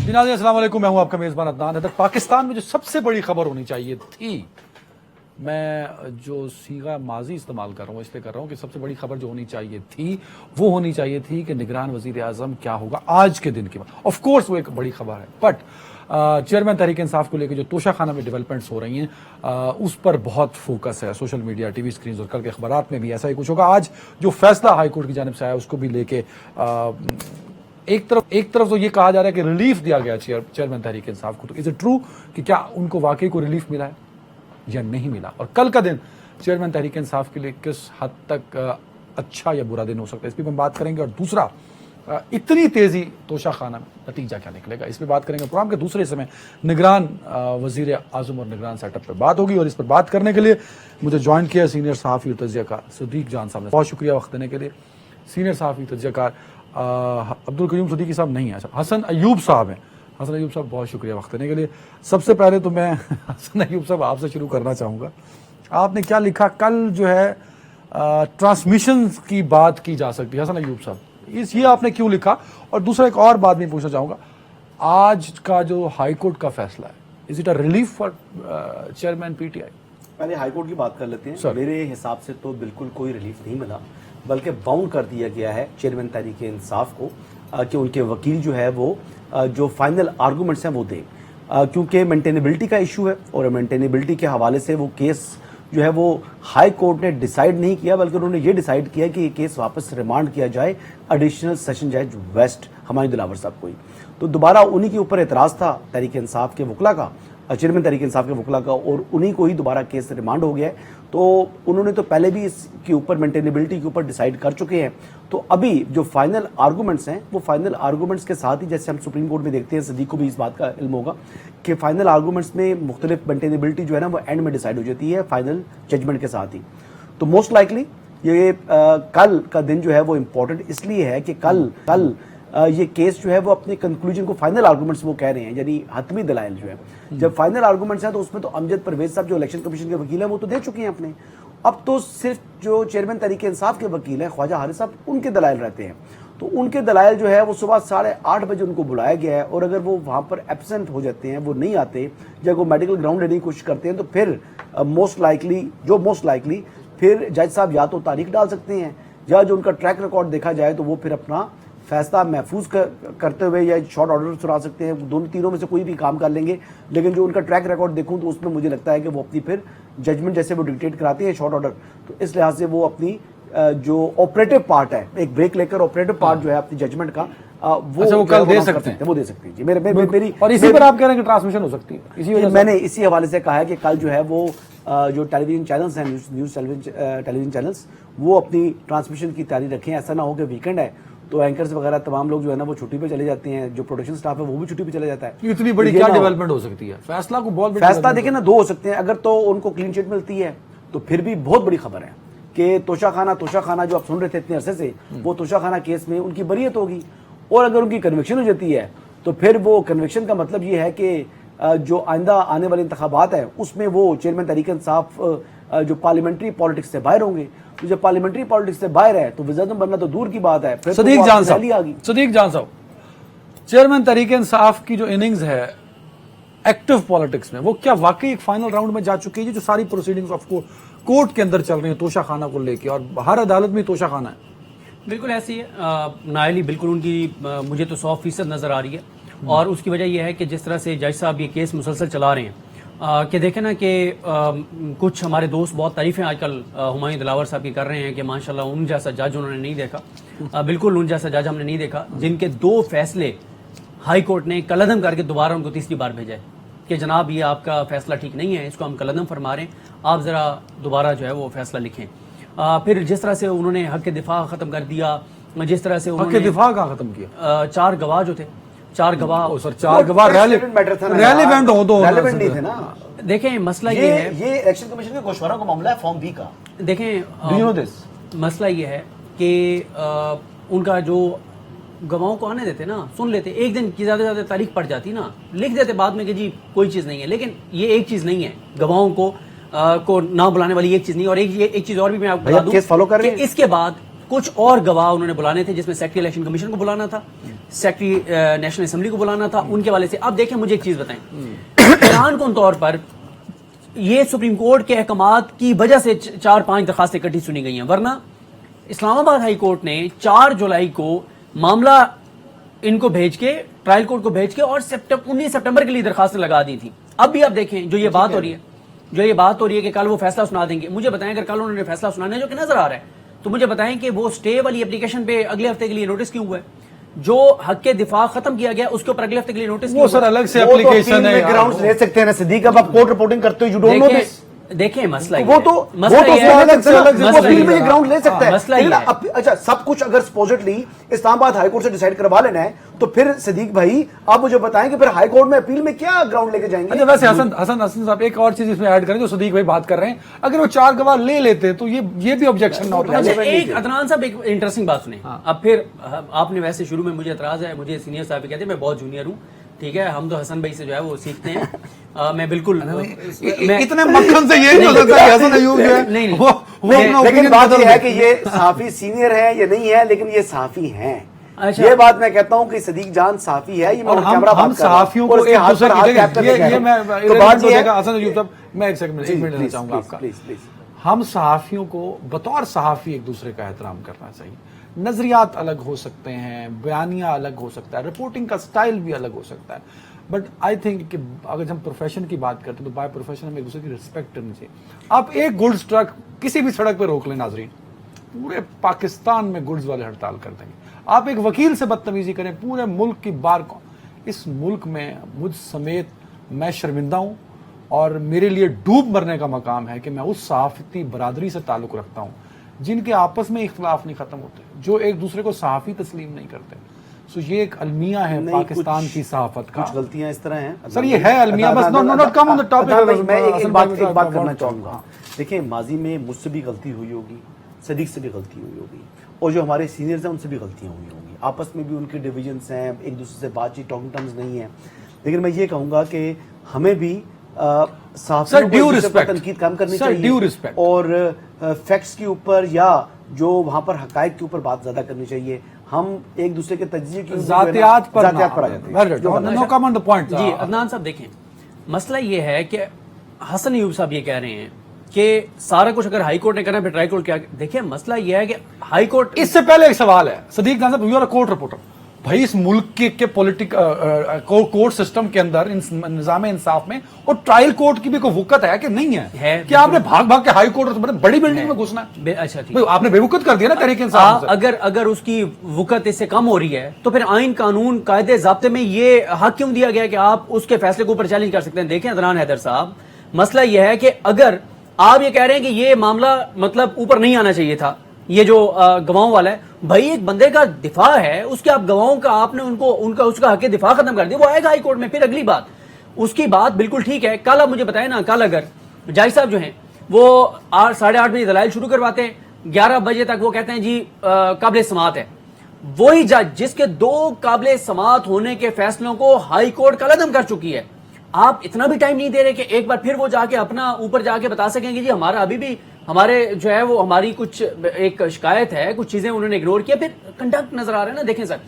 नाज़रीन अस्सलाम वालेकुम, मैं हूं आपका मेज़बान अदनान हैदर। पाकिस्तान में जो सबसे बड़ी खबर होनी चाहिए थी, मैं जो सीगा माजी इस्तेमाल कर रहा हूँ इसलिए कर रहा हूँ कि सबसे बड़ी खबर जो होनी चाहिए थी वो होनी चाहिए थी कि निगरान वज़ीर आज़म क्या होगा आज के दिन की बात। ऑफ कोर्स वो एक बड़ी खबर है, बट चेयरमैन तहरीक इंसाफ को लेकर जो तोशा खाना में डेवलपमेंट्स हो रही हैं उस पर बहुत फोकस है सोशल मीडिया, टीवी स्क्रीन और कल के अखबारात में भी ऐसा ही कुछ होगा। आज जो फैसला हाई कोर्ट की जानिब से आया उसको भी लेके एक तरफ तो ये कहा जा रहा है कि रिलीफ दिया गया चेयरमैन तहरीक इंसाफ को, तो इज इट ट्रू कि क्या उनको वाकई को रिलीफ मिला है या नहीं मिला, और कल का दिन चेयरमैन तहरीक इंसाफ के लिए किस हद तक अच्छा या बुरा दिन हो सकता है, इस पर हम बात करेंगे। और दूसरा, इतनी तेजी तोशा खाना में नतीजा क्या निकलेगा, इस पर बात करेंगे। प्रोग्राम के दूसरे हिस्से में निगरान वजीर आज़म और निगरान सेटअप पर बात होगी, और इस पर बात करने के लिए मुझे ज्वाइन किया सीनियर सहाफ़ी और तज्ज़ियाकार सदीक जान साहब ने। बहुत शुक्रिया वक्त देने के लिए। सीनियर सहाफ़ी तज्ज़ियाकार अब्दुल करीम सदीकी साहब नहीं है, हसन अयूब साहब हैं। हसन अयूब साहब बहुत शुक्रिया वक्त देने के लिए। सबसे पहले तो मैं हसन अयूब साहब आपसे शुरू करना चाहूँगा। आपने क्या लिखा कल, जो है ट्रांसमिशन की बात की जा सकती है, हसन अयूब साहब ये आपने क्यों लिखा? और दूसरा एक और बात मैं पूछना चाहूँगा, आज का जो हाई कोर्ट का फैसला है, is it a relief for chairman PTI? पहले हाई कोर्ट की बात कर लेते हैं। मेरे हिसाब से तो बिल्कुल कोई रिलीफ नहीं मिला, बल्कि बाउंड कर दिया गया है चेयरमैन तहरीक इंसाफ को कि उनके वकील जो है वो जो फाइनल आर्गूमेंट्स हैं वो दें, क्योंकि मेंटेनेबिलिटी का इशू है और मेंटेनेबिलिटी के हवाले से वो केस जो है वो हाई कोर्ट ने डिसाइड नहीं किया, बल्कि उन्होंने ये डिसाइड किया कि ये केस वापस रिमांड किया जाए एडिशनल सेशन जज वेस्ट हुमायूं दिलावर साहब को ही। तो दोबारा उन्हीं के ऊपर एतराज़ था तहरीक इंसाफ के वकला का, चेयरमैन तहरीक इंसाफ के वकला का, और उन्हीं को ही दोबारा केस रिमांड हो गया है। तो उन्होंने तो पहले भी इसके ऊपर मेंटेनेबिलिटी के ऊपर डिसाइड कर चुके हैं। तो अभी जो फाइनल आर्गूमेंट्स हैं वो फाइनल आर्गूमेंट्स के साथ ही, जैसे हम सुप्रीम कोर्ट में देखते हैं, सदीक को भी इस बात का इल्म होगा कि फाइनल आर्गूमेंट्स में मुख्तलिफ मेंटेनेबिलिटी जो है ना वो एंड में डिसाइड हो जाती है फाइनल जजमेंट के साथ ही। तो मोस्ट लाइकली ये कल का दिन जो है वो इम्पोर्टेंट इसलिए है कि कल ये केस जो है वो अपने कंक्लूजन को, फाइनल आर्गूमेंट्स वो कह रहे हैं, यानी हतमी दलाइल जो है, जब फाइनल आर्गूमेंट्स हैं तो उसमें तो अमजद परवेज साहब जो इलेक्शन कमीशन के वकील हैं वो तो दे चुके हैं अपने। अब तो सिर्फ जो चेयरमैन तहरीक इंसाफ के वकील हैं ख्वाजा हारिस साहब, उनके दलाइल रहते हैं। तो उनके दलाइल जो है वो सुबह 8:30 बजे उनको बुलाया गया है, और अगर वो वहाँ पर एब्सेंट हो जाते हैं, वो नहीं आते, जब वो मेडिकल ग्राउंड लेने की कोशिश करते हैं, तो फिर मोस्ट लाइकली फिर जज साहब या तो तारीख डाल सकते हैं, या जो उनका ट्रैक रिकॉर्ड देखा जाए तो वो फिर अपना फैसला महफूज करते हुए या शॉर्ट ऑर्डर सुना सकते हैं, दोनों तीनों में से कोई भी काम कर लेंगे। लेकिन जो उनका ट्रैक रिकॉर्ड देखूं तो उसमें मुझे लगता है कि वो अपनी फिर जजमेंट जैसे वो डिक्टेट कराते हैं शॉर्ट ऑर्डर, तो इस लिहाज से वो अपनी जो ऑपरेटिव पार्ट है, एक ब्रेक लेकर ऑपरेटिव पार्ट जो है अपनी जजमेंट का वो कल दे सकते हैं, वो दे सकते हैं जी। मेरी और इसी पर आप कह रहे हैं कि ट्रांसमिशन हो सकती है, इसी वजह मैंने इसी हवाले से कहा है कि कल जो है वो जो टेलीविजन चैनल्स हैं, न्यूज़ टेलीविजन चैनल्स, वो अपनी ट्रांसमिशन की तैयारी रखें। ऐसा ना हो कि वीकेंड है तो एंकर्स वगैरह तमाम लोग जो है ना वो छुट्टी पे चले जाते हैं, जो प्रोडक्शन स्टाफ है वो भी छुट्टी पे चले जाता है। इतनी बड़ी क्या डेवलपमेंट हो सकती है? फैसला को बहुत फैसला देखिए ना, 2 हो सकते हैं। अगर तो उनको क्लीन चिट मिलती है तो फिर भी बहुत बड़ी खबर है कि तोशा खाना जो आप सुन रहे थे इतने अरसे से, वो तोशा खाना केस में उनकी बरीयत होगी, और अगर उनकी कन्विक्शन हो जाती है तो फिर वो कन्विक्शन का मतलब ये है कि जो आइंदा आने वाले इंतखाबात है उसमें वो चेयरमैन तहरीक इंसाफ जो पार्लियामेंट्री पॉलिटिक्स से बाहर होंगे। तो जब पार्लियामेंट्री पॉलिटिक्स से बाहर है तो वज़ीर बनना तो दूर की बात है। फिर सदीक जान साहब, चेयरमैन तहरीक इंसाफ की जो इनिंग्स है एक्टिव पॉलिटिक्स में, वो क्या वाकई एक फाइनल राउंड में जा चुकी है? जो सारी प्रोसीडिंग्स ऑफ कोर्ट के अंदर चल रही है तोशा खाना को लेके, और हर अदालत में तोशा खाना है, बिल्कुल ऐसी है नायली, बिल्कुल उनकी मुझे तो 100% नजर आ रही है। और उसकी वजह यह है कि जिस तरह से जज साहब ये केस मुसलसल चला रहे हैं, कि देखें ना कि कुछ हमारे दोस्त बहुत तारीफें आजकल हुमायूं दिलावर साहब की कर रहे हैं कि माशाल्लाह उन जैसा जज उन्होंने नहीं देखा। बिल्कुल उन जैसा जज हमने नहीं देखा, जिनके 2 फैसले हाई कोर्ट ने कलअदम करके दोबारा उनको तीसरी बार भेजा है कि जनाब ये आपका फैसला ठीक नहीं है, इसको हम कलअदम फरमा रहे हैं, आप ज़रा दोबारा जो है वो फैसला लिखें। फिर जिस तरह से उन्होंने हक के दिफा ख़त्म कर दिया, जिस तरह से हक के दिफा का ख़त्म किया, 4 गवाह जो थे, 4 गवाह रेलेवेंट हो तो नहीं थे ना। देखें मसला ये है, ये इलेक्शन कमीशन के गोशवारा का मामला है फॉर्म बी का। देखें मसला ये है कि उनका जो गवाहों को आने देते ना, सुन लेते, एक दिन की ज्यादा से ज्यादा तारीख पड़ जाती ना, लिख देते बाद में कि जी कोई चीज नहीं है। लेकिन ये एक चीज नहीं है, गवाहों को ना बुलाने वाली एक चीज नहीं। और एक चीज और भी मैं आपको बता दूं, इसके बाद कुछ और गवाह उन्होंने बुलाने थे, जिसमें सेक्रेटरी इलेक्शन कमीशन को बुलाना था, सेक्रेटरी नेशनल असेंबली को बुलाना था, उनके वाले से। अब देखें, मुझे एक चीज बताएं, ईरान को तौर पर ये सुप्रीम कोर्ट के अहकामात की वजह से 4-5 दरखास्तें इकट्ठी सुनी गई हैं, वरना इस्लामाबाद हाई कोर्ट ने 4 जुलाई को मामला इनको भेज के, ट्रायल कोर्ट को भेज के, और 19 सितंबर के लिए दरखास्तें लगा दी थी। अब भी आप देखें, जो ये बात हो रही है कि कल वो फैसला सुना देंगे, मुझे बताएं अगर कल उन्होंने फैसला सुनाने जो कि नजर आ रहा है, तो मुझे बताएं कि वो स्टे वाली एप्लीकेशन पे अगले हफ्ते के लिए नोटिस क्यों हुआ है? जो हक के दिफा खत्म किया गया उसके ऊपर अगले हफ्ते के लिए नोटिस वो सर अलग से एप्लीकेशन है, ग्राउंड्स ले सकते हैं ना सिद्दीक, अब आप कोर्ट रिपोर्टिंग करते हो, यू डोंट नो दिस। देखें मसला वो तो ग्राउंड ले सकता है। अच्छा, सब कुछ अगर सपोजिटली इस्लामाबाद हाई कोर्ट से डिसाइड करवा लेना है, तो फिर सिद्दीक भाई आप मुझे बताएं कि फिर हाई कोर्ट में अपील में क्या ग्राउंड लेके जाएंगे? अच्छा, वैसे हसन साहब एक और चीज इसमें ऐड करें जो सिद्दीक भाई बात कर रहे हैं, अगर वो 4 गवाह ले लेते तो ये भी ऑब्जेक्शन ना होता। एक अदनान साहब एक इंटरेस्टिंग बात सुने। अब फिर आपने वैसे शुरू में मुझे एतराज है, मुझे सीनियर साहब कहते हैं मैं बहुत जूनियर हूँ, ठीक है, हम तो हसन भाई से जो है वो सीखते हैं। मैं बिल्कुल इतने मक्खन से ये नहीं हो सकता कि हसन अयूब जो है नहीं, लेकिन बात ये है कि ये सहाफी सीनियर है ये नहीं है, लेकिन ये सहाफी हैं। अच्छा, ये बात मैं कहता हूँ कि सदीक जान सहाफी है, और हम सहाफियों को एक दूसरे ये मैं तो बात ये है, हसन अयूब साहब मैं एक सेकंड लेना चाहूंगा आपका। हम सहाफियों को बतौर सहाफी एक दूसरे का एहतराम करना चाहिए। नजरियात अलग हो सकते हैं, बयानिया अलग हो सकता है, रिपोर्टिंग का स्टाइल भी अलग हो सकता है, बट आई थिंक कि अगर हम प्रोफेशन की बात करते हैं तो बाय प्रोफेशन हमें एक दूसरे की रिस्पेक्ट करनी चाहिए। आप एक गुड्स ट्रक किसी भी सड़क पर रोक लें नाजरीन, पूरे पाकिस्तान में गुड्स वाले हड़ताल कर देंगे। आप एक वकील से बदतमीजी करें, पूरे मुल्क की बार को, इस मुल्क में मुझ समेत मैं शर्मिंदा हूं और मेरे लिए डूब मरने का मकाम है कि मैं उस सहाफती बरादरी से ताल्लुक रखता हूं जिनके आपस में इख्तलाफ नहीं खत्म होते, जो एक दूसरे को सहाफी तस्लीम नहीं करते। सो ये एक अलमिया है पाकिस्तान की सहाफत का। कुछ गलतियां इस तरह हैं सर, ये है अलमिया, बस not come on the topic. मैं एक बात करना चाहूंगा। देखिए, माजी में मुझसे भी गलती हुई होगी, सदीक से भी गलती हुई होगी, और जो हमारे सीनियर्स हैं उनसे भी गलतियां हुई होंगी, आपस में भी उनके डिविजन्स हैं, एक दूसरे से बातचीत टॉकिंग टर्म्स नहीं है। लेकिन मैं ये कहूंगा कि हमें भी तनकीद काम करनी चाहिए और फैक्ट्स के ऊपर या जो वहां पर हकायक के ऊपर बात ज्यादा करनी चाहिए। हम एक दूसरे के तज्जिए की जातियात पर आ जाते हैं। No come on the point. जी अदनान साहब देखें, मसला ये है कि हसन अयूब साहब ये कह रहे हैं कि सारा कुछ अगर हाई कोर्ट ने करना है फिर ट्राई कोर्ट क्या। देखिए, मसला ये है कि हाई कोर्ट, इससे पहले एक सवाल है सदीक खान साहब, you are a court reporter, भाई इस मुल्क के कोर्ट सिस्टम के अंदर निजाम इंसाफ में और ट्रायल कोर्ट की भी कोई वुकत है कि नहीं है कि आपने भाग भाग के हाई कोर्ट बड़ी बिल्डिंग में घुसना है? अच्छा ठीक, आपने बेवकूफ कर दिया ना तहरीक इंसाफ से। अगर उसकी वुकत इससे कम हो रही है तो फिर आइन कानून कायदे ज़ाब्ते में ये हक क्यों दिया गया कि आप उसके फैसले के ऊपर चैलेंज कर सकते हैं? देखें अदनान हैदर साहब, मसला यह है कि अगर आप ये कह रहे हैं कि ये मामला मतलब ऊपर नहीं आना चाहिए था, ये जो गवाहों वाला है, भाई एक बंदे का दिफा है, उसके आप गवाहों का आपने उसका हक दिफा खत्म कर दिया, वो आएगा हाई कोर्ट में। फिर अगली बात, उसकी बात बिल्कुल ठीक है। कल आप मुझे बताएं ना, कल अगर जज साहब जो हैं वो 8-8:30 बजे दलाइल शुरू करवाते हैं, 11 बजे तक वो कहते हैं जी काबिल समात है, वही जज जिसके 2 काबिल समात होने के फैसलों को हाई कोर्ट कलअदम कर चुकी है, आप इतना भी टाइम नहीं दे रहे कि एक बार फिर वो जाके अपना ऊपर जाके बता सकेंगे जी हमारा अभी भी हमारे जो है वो हमारी कुछ एक शिकायत है, कुछ चीजें उन्होंने इग्नोर किया। फिर कंडक्ट नजर आ रहा है ना। देखें सर,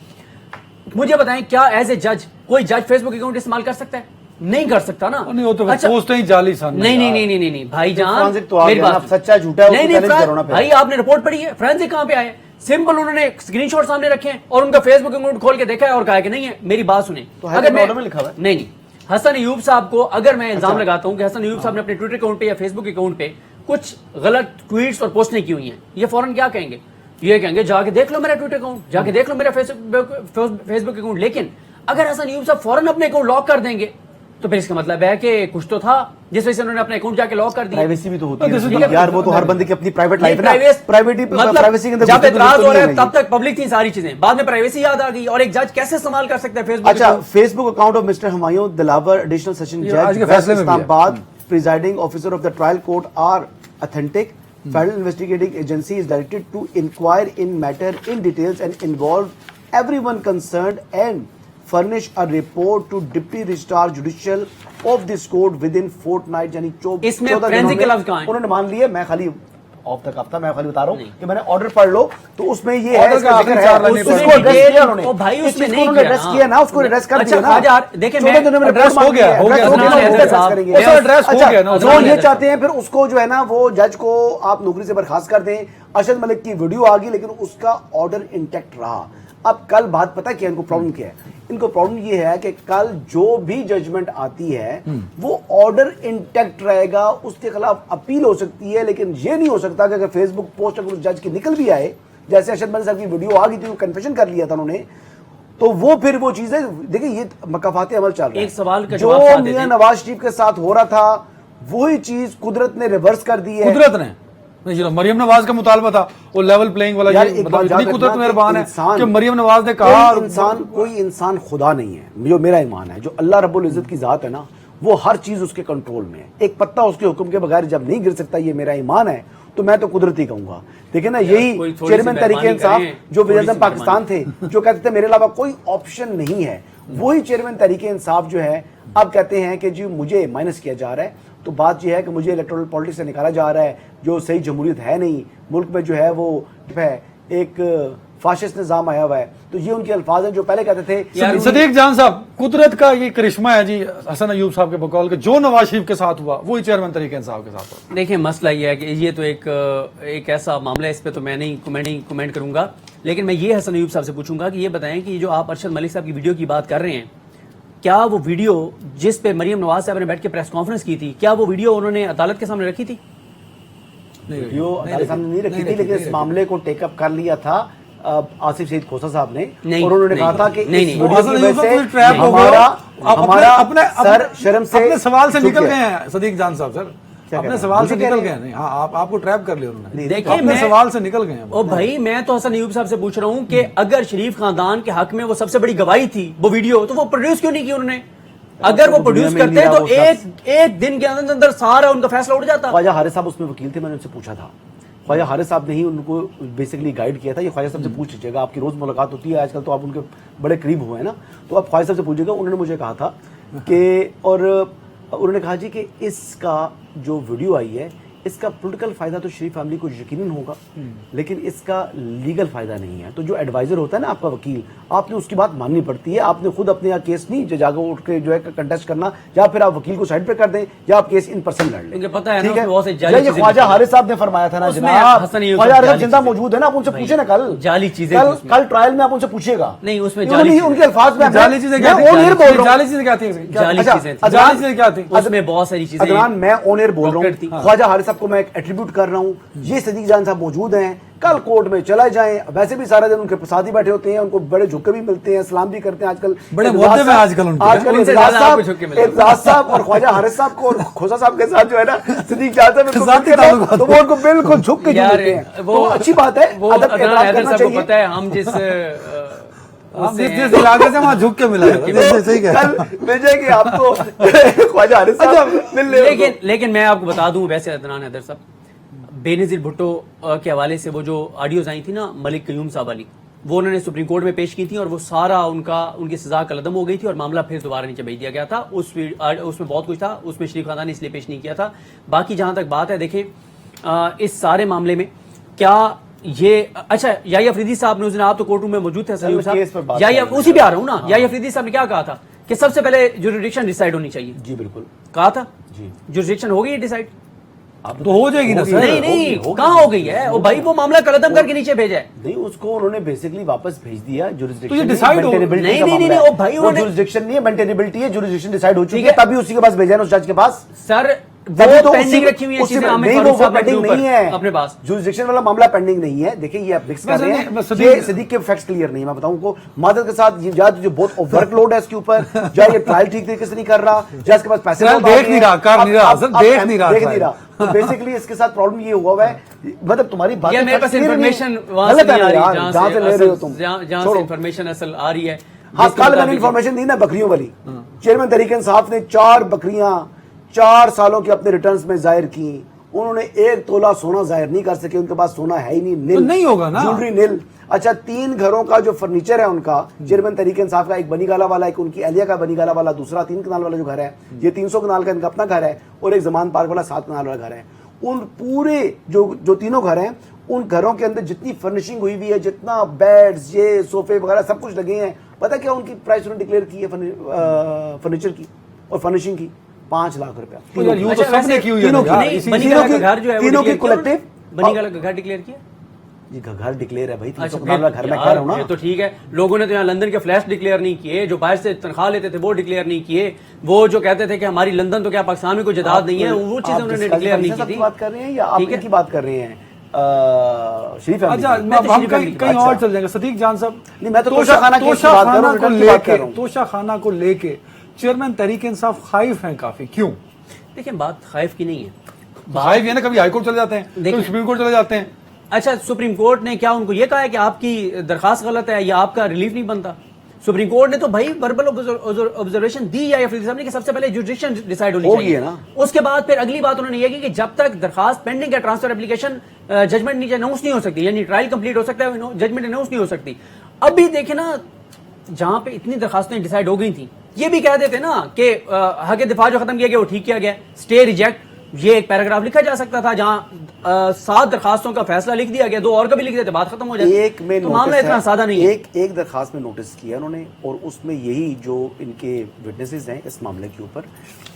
मुझे बताएं, क्या एज ए जज कोई जज फेसबुक अकाउंट इस्तेमाल कर सकता है? नहीं कर सकता ना। नहीं, वो तो पोस्ट ही जाली सन। नहीं भाई जान, मेरी बात सच्चा झूठा है, नहीं भाई, आपने रिपोर्ट पढ़ी है? फोरेंसिक कहां पे आए? सिंपल उन्होंने स्क्रीनशॉट सामने रखे हैं और उनका फेसबुक अकाउंट खोल के देखा है और कहा कि नहीं है। मेरी बात सुने, अगर मैं लिखा हुआ नहीं, हसन अयूब साहब को अगर मैं इल्जाम लगाता हूं कि हसन अयूब साहब ने अपने ट्विटर अकाउंट पे या फेसबुक अकाउंट पे कुछ गलत ट्वीट्स और पोस्टें की हुई हैं, ये फौरन क्या कहेंगे? ये कहेंगे जाके देख लो मेरा ट्विटर अकाउंट, जाके देख लो मेरा फेसबुक अकाउंट। लेकिन अगर हसन अयूब साहब फौरन अपने अकाउंट लॉक कर देंगे तो फिर इसका मतलब है कि कुछ तो था जिस वजह से उन्होंने अपने अकाउंट जाके लॉक कर दिया। प्राइवेसी भी तो होती है यार, वो तो हर बंदे की अपनी प्राइवेट लाइफ है, प्राइवेसी के अंदर जब एतराज हो रहा है तब तक पब्लिक थी सारी चीजें, बाद में प्राइवेसी याद आ गई। और एक जज कैसे इस्तेमाल कर सकता है फेसबुक? अच्छा, Facebook account of mister Humayun Dilawar additional session जज Islamabad presiding officer of the trial court are authentic. Federal investigating agency is directed to inquire in matter in details and involve everyone concerned and furnish a report to Deputy Registrar Judicial of this court within fortnight. यानी 14 इसमें forensic के लफ्ज कहाँ हैं? उन्होंने मान लिया, मैं खाली ऑफ द कफ था, मैं खाली बता रहा हूँ कि मैंने ऑर्डर पढ़ लो तो उसमें ये है, Order इसका का जिक्र आखिरी है, चार लाइनें उसको पढ़ी। एड्रेस किया उन्होंने, ओ भाई, इस उसमें चीज को नहीं उन्होंने किया एड्रेस ना। किया ना, उसको एड्रेस कर अच्छा, दिया ना। यार, देखिए, 14 दिनों में address report हो गया, मांगी है, हो गया, address अदनान होगा, हैदर address साहब, करेंगे। उसका address हो अच्छा, गया ना, जो अदनान ये हैदर चाहते हैं फिर उसको जो है ना वो जज को आप नौकरी से बर्खास्त कर दें। अरशद मलिक की वीडियो आ गई लेकिन उसका ऑर्डर इंटैक्ट रहा। अब कल बात पता क्या इनको प्रॉब्लम क्या है, इनको प्रॉब्लम ये है कि कल जो भी जजमेंट आती है वो ऑर्डर इंटैक्ट रहेगा, उसके खिलाफ अपील हो सकती है, लेकिन ये नहीं हो सकता कि अगर फेसबुक पोस्ट अगर उस जज की निकल भी आए, जैसे अरशद मलिक साहब की वीडियो आ गई थी, वो कन्फेशन कर लिया था उन्होंने, तो वो फिर वो चीजें देखिए, ये मकाफाती अमल चल रहा है। एक सवाल का जो जवाब साथ दे मियां दें। नवाज शरीफ के साथ हो रहा था वही चीज कुदरत ने रिवर्स कर दी है। कुदरत ने नहीं, मरियम नवाज का मुतालबा था वो लेवल प्लेइंग वाला, यार, ये एक मतलब बात याद इतनी कुदरत रखना मेहरबान कि है इंसान- कि मरियम नवाज ने कहा, कोई इंसान खुदा नहीं है, जो मेरा ईमान है, जो अल्लाह रब्बुल इज्जत की जात है ना, वो हर चीज उसके कंट्रोल में है। एक पत्ता उसके हुक्म के बगैर जब नहीं गिर सकता, ये मेरा ईमान है, तो मैं तो कुदरती कहूंगा। देखिए ना, यही कोई थोड़ी सी चेयरमैन तहरीक मेहरबानी इंसाफ करें, जो थोड़ी वज़ीर सी पाकिस्तान थे, जो कहते थे मेरे अलावा कोई ऑप्शन नहीं है, वही चेयरमैन तहरीक इंसाफ जो है अब कहते हैं कि जी मुझे माइनस किया जा रहा है। तो बात यह है कि मुझे इलेक्टोरल पॉलिटिक्स से निकाला जा रहा है, जो सही जमहूरियत है नहीं, मुल्क में जो है वो है एक फाशिस्ट निजाम आया हुआ है। तो ये उनके अल्फाज हैं जो पहले कहते थे। सदीक जान साहब, कुदरत का ये करिश्मा है जी हसन अयूब साहब के बकौल के, जो नवाज शरीफ के साथ हुआ वही चेयरमैन तहरीक इंसाफ के साथ हुआ। देखिए, मसला ये है कि ये तो एक ऐसा मामला है, इस पे तो मैं नहीं कमेंट करूंगा, लेकिन मैं ये हसन अयूब साहब से पूछूंगा कि ये बताएं कि जो आप अरशद मलिक साहब की वीडियो की बात कर रहे हैं, क्या वो वीडियो जिस पे मरियम नवाज साहब ने बैठ के प्रेस कॉन्फ्रेंस की थी, क्या वो वीडियो उन्होंने अदालत के सामने रखी थी? वीडियो अदालत सामने नहीं रखी थी, लेकिन इस मामले को टेकअप कर लिया था आसिफ सईद खोसा साहब ने, और उन्होंने कहा था कि नहीं, इस वीडियो की वजह से ट्रैप हो गया। हमारा अपने सर शर्म से अपने सवाल से झुक निकल गया। गए हैं सदीक जान साहब, सर क्या अपने कह सवाल रहे से हैं? निकल गए हैं। नहीं, हाँ, आपको ट्रैप कर लिया उन्होंने, देखिए, अपने मैं सवाल से निकल गए हैं। ओ भाई, मैं तो हसन अयूब साहब से पूछ रहा हूं कि अगर शरीफ खानदान के हक में वो सबसे बड़ी गवाही थी वो वीडियो, तो वो प्रोड्यूस क्यों नहीं की उन्होंने? अगर वो प्रोड्यूस करते तो एक दिन के अंदर अंदर सारा उनका फैसला उठ जाता। ख्वाजा हारिस साहब उसमें वकील थे, मैंने उनसे पूछा था, ख्वाजा हारिस साहब ने ही उनको बेसिकली गाइड किया था। ये ख्वाजा साहब से पूछ लीजिएगा, आपकी रोज मुलाकात होती है आजकल, तो आप उनके बड़े करीब हुए हैं ना, तो आप ख्वाजा साहब से पूछिएगा। उन्होंने मुझे कहा था कि, और उन्होंने कहा जी कि इसका जो वीडियो आई है, इसका पॉलिटिकल फायदा तो शरीफ फैमिली को यकीनन होगा, लेकिन इसका लीगल फायदा नहीं है। तो जो एडवाइजर होता है ना आपका वकील, आपने उसकी बात माननी पड़ती है। आपने खुद अपने यहाँ केस नहीं जाकर उठ के जो है कंटेस्ट करना, या फिर आप वकील को साइड पे कर दें, या आप केस इन पर्सन लड़ लें। इनके पता है ना, ठीक है, उसमें बहुत से जाली ये चीजें ख्वाजा निकली। हारिस साहब ने फरमाया था ना उसमें जनाब, हसन अयूब ख्वाजा हारिस जाली जिंदा चीजें। मौजूद है ना, आप उनसे भाई, पूछे ना कल जाली चीजें थी उसमें। कल ट्रायल में आप उनसे पूछिएगा। नहीं, उसमें उन्होंने जाली ही उनके अल्फाज में जाली चीजें क्या थी? मैं on air बोल रहा हूं। जाली चीजें क्या थी? जाली अच्छा, चीजें थी। जाली चीजें क्या थी? उसमें बहुत सारी चीजें। अदनान, मैं ऑन एयर बोल रहा डॉक्टर थी। हूँ, ख्वाजा हारिस साहब को मैं एक एट्रीब्यूट कर रहा हूँ, ये सदीक जान साहब मौजूद हैं, कल कोर्ट में चला जाएं। वैसे भी सारा दिन उनके साथ ही बैठे होते हैं, उनको बड़े झुके भी मिलते हैं, सलाम भी करते हैं आजकल। बड़े मुद्दे में आजकल उनके, आजकल उनसे एजाज ज्यादा आपको झुक के मिलते हैं। एजाज साहब और ख्वाजा हारिस साहब को और खोसा साहब के साथ जो है ना सदीक जान साहब इनको साथ ही मिलते हैं, ताल्लुकात तो वो उनको बिल्कुल झुक के यार, मिलते हैं। वो तो अच्छी बात है, वो अदब अदनान एहतराम हैदर करना साहब को चाहिए। पता है, हम जिस आप जिस इलाके से वहां झुक के मिला है, सही कह रहे हैं। कल मिल जाएगी आपको ख्वाजा हारिस साहब मिल रहे लेकिन मैं आपको बता दूं, वैसे अदनान हैदर साहब, बेनजीर भुट्टो के हवाले से वो जो ऑडियोज आई थी ना मलिक कयूम साहब वाली, वो उन्होंने सुप्रीम कोर्ट में पेश की थी, और वो सारा उनकी सजा कलदम हो गई थी, और मामला फिर दोबारा नीचे भेज दिया गया था। उसमें बहुत कुछ था, उसमें शरीफ खानदान ने इसलिए पेश नहीं किया था। बाकी जहां तक बात है, देखें, इस सारे मामले में क्या ये, अच्छा, याहिया अफरीदी साहब ने उस दिन, आप तो कोर्ट रूम में मौजूद थे सयूब साहब, याहिया, उसी पे आ रहा हूं ना, याहिया अफरीदी साहब ने क्या कहा था कि सबसे पहले जुरिडिक्शन डिसाइड होनी चाहिए। जी बिल्कुल कहा था जी। जुरिडिक्शन हो गई है डिसाइड? तो हो जाएगी ना सर। नहीं, कहाँ हो गई है? ओ भाई, वो मामला कलदम करके नीचे भेजा है। नहीं, उसको उन्होंने बेसिकली वापस भेज दिया। तो ये decide हो- नहीं, ओ भाई, उन्होंने- जुरिडिक्शन नहीं है, मेंटेनेबिलिटी है। जुरिडिक्शन डिसाइड हो चुकी ठीक है, है। तभी उसी के पास भेजा है, उस जज के पास। सर, तभी वो तो पेंडिंग उसी- रखी हुई है उसी चीजें, में- आमिर नहीं, फारूक वो साहब ने पेंडिंग अपने नहीं ऊपर, है अपने पास। जुरिडिक्शन वाला मामला पेंडिंग नहीं है। देखिए, ये आप मिक्स कर रहे हैं, बस ये सदीक के फैक्ट्स क्लियर नहीं है। मैं बताऊं को मादर के साथ ये या जो बहुत वर्कलोड है इसके ऊपर, या ये ट्रायल ठीक तरीके से नहीं कर रहा, या इसके पास पैसे ट्रायल बहुत आ देख गए नहीं हैं। रहा, कर नहीं रहा, अब- सर, अब- देख अब- नहीं रहा देख ट्रायल। नहीं रहा। तो बेसिकली इसके साथ प्रॉब्लम ये हुआ है, मतलब तुम्हारी बात यार, मेरे पास इन्फॉर्मेशन वहां से नहीं आ रही, जहां से ले रहे हो तुम, जहां से इन्फॉर्मेशन असल आ रही है। हाँ, कल मैंने इन्फॉर्मेशन दी ना बकरियों वाली। चेयरमैन तहरीक इंसाफ ने 4 बकरियां 4 सालों की अपने रिटर्न्स में जाहिर की। उन्होंने 1 तोला सोना जाहिर नहीं कर सके, उनके पास सोना है ही नहीं, नील, तो नहीं होगा ना। ज्वेलरी नील। अच्छा, 3 घरों का जो फर्नीचर है उनका, चेयरमैन तहरीक इंसाफ का, एक बनीगाला वाला, एक उनकी अहलिया का बनीगाला वाला, दूसरा 3 कनाल वाला जो घर है, ये 300 कनाल का इनका अपना घर है, और एक जमान पार्क वाला 7 कनाल वाला घर है। उन पूरे जो तीनों घर हैं, उन घरों के अंदर जितनी फर्निशिंग हुई हुई है, जितना बेड्स, ये सोफे वगैरह सब कुछ लगे हैं, पता क्या उनकी प्राइस उन्होंने डिक्लेयर की है फर्नीचर की और फर्निशिंग की? 5 लाख रुपया। तो यार यूं तो सबने की हुई है तीनों यार, की, इसी- बनीगला का घर जो है वो तीनों की declare किया कलेक्टिव। बनीगला का घर डिक्लेयर किया? जी घर डिक्लेयर है भाई, अच्छा, 350 घर में यार, कह रहा हूं ये ना। तो ठीक है, लोगों ने तो यहाँ लंदन के फ्लैट्स डिक्लेयर नहीं किए, जो बाहर से तनख्वाह लेते थे वो डिक्लेयर नहीं किए, वो जो कहते थे कि हमारी लंदन तो क्या पाकिस्तान में कोई जदाद नहीं है, वो चीजें उन्होंने डिक्लेयर नहीं की थी। बात कर रहे हैं या आप ठीक है। इनकी बात कर रहे हैं? शरीफ अहमद अच्छा की? मैं तो हम शरीफ कहीं अहमद कहीं अच्छा। और चल जाएंगे। सदीक जान साहब, नहीं, मैं तो तोशाखाना की बात कर रहा हूं, को रिटर्न की बात कर रहा लेके हूं। तोशाखाना को लेके चेयरमैन तहरीक इंसाफ खाइफ हैं काफी, क्यों देखिए बात खैफ की नहीं है। खाइफ है ना, कभी हाई कोर्ट चले जाते हैं, देखिए- कभी सुप्रीम कोर्ट चले जाते हैं। अच्छा, सुप्रीम कोर्ट ने क्या उनको ये कहा है कि आपकी दरखास्त गलत है या आपका रिलीफ नहीं बनता? सुप्रीम कोर्ट ने तो भाई वर्बल ऑब्जर्वेशन दी है अफरीदी साहब ने कि सबसे पहले जुडिक्शन डिसाइड होनी होगी चाहिए है ना। उसके बाद फिर अगली बात उन्होंने ये की कि जब तक दरखास्त पेंडिंग है, ट्रांसफर एप्लीकेशन जजमेंट नीचे अनाउंस नहीं हो सकती, यानी ट्रायल कंप्लीट हो सकता है, जजमेंट अनाउंस नहीं हो सकती। अभी देखे ना, जहां पे इतनी दरखास्तें डिसाइड हो गई थी, ये भी कह देते ना कि हक दिफा जो खत्म किया गया वो ठीक किया गया, स्टे रिजेक्ट, ये एक पैराग्राफ लिखा जा सकता था जहां 7 दरखास्तों का फैसला लिख दिया गया, 2 और का भी लिख देते, बात खत्म हो जाती। एक में तो मामला नोटिस इतना है, सादा नहीं है। एक दरखास्त में नोटिस किया उन्होंने और उसमें यही जो इनके विटनेसेस हैं इस मामले के ऊपर,